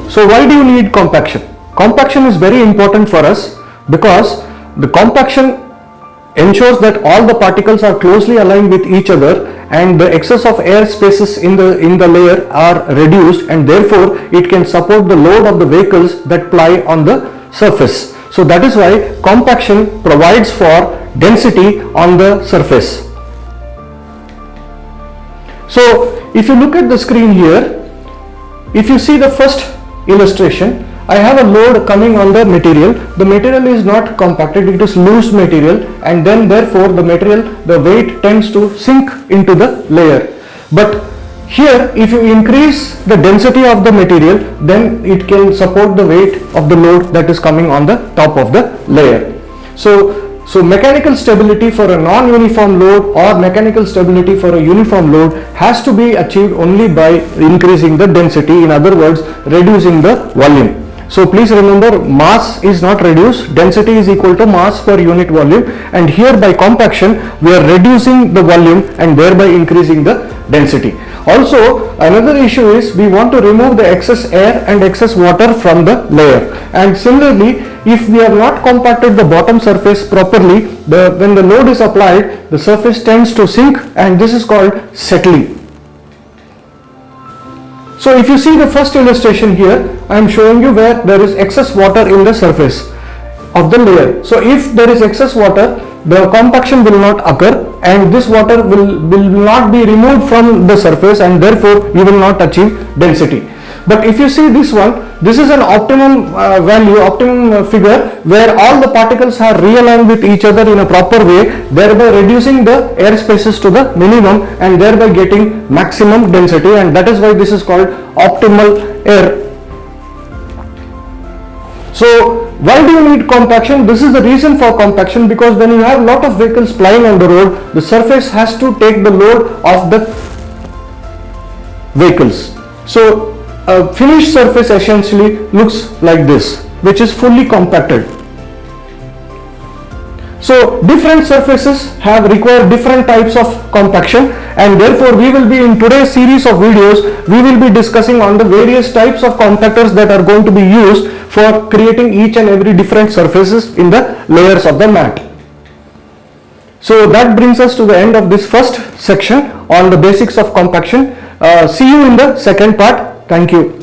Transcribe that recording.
So why do you need compaction? Compaction is very important for us because the compaction ensures that all the particles are closely aligned with each other and the excess of air spaces in the layer are reduced, and therefore it can support the load of the vehicles that ply on the surface. So that is why compaction provides for density on the surface. So if you look at the screen here, if you see the first illustration, I have a load coming on the material. The material is not compacted, it is loose material, and then therefore the material, the weight tends to sink into the layer. But here if you increase the density of the material, then it can support the weight of the load that is coming on the top of the layer. So mechanical stability for a non-uniform load or mechanical stability for a uniform load has to be achieved only by increasing the density, in other words reducing the volume. So please remember, mass is not reduced, density is equal to mass per unit volume, and here by compaction we are reducing the volume and thereby increasing the density. Also another issue is we want to remove the excess air and excess water from the layer, and similarly if we have not compacted the bottom surface properly, when the load is applied, the surface tends to sink, and this is called settling. So if you see the first illustration here, I am showing you where there is excess water in the surface of the layer. So if there is excess water, the compaction will not occur and this water will not be removed from the surface, and therefore you will not achieve density. But if you see this one, this is an optimum value, optimum figure where all the particles are realigned with each other in a proper way, thereby reducing the air spaces to the minimum and thereby getting maximum density, and that is why this is called optimal air. So why do you need compaction? This is the reason for compaction, because when you have a lot of vehicles plying on the road, the surface has to take the load of the vehicles. So a finished surface essentially looks like this, which is fully compacted. So different surfaces require different types of compaction, and therefore we will be, in today's series of videos, we will be discussing on the various types of compactors that are going to be used for creating each and every different surfaces in the layers of the mat. So that brings us to the end of this first section on the basics of compaction. See you in the second part. Thank you.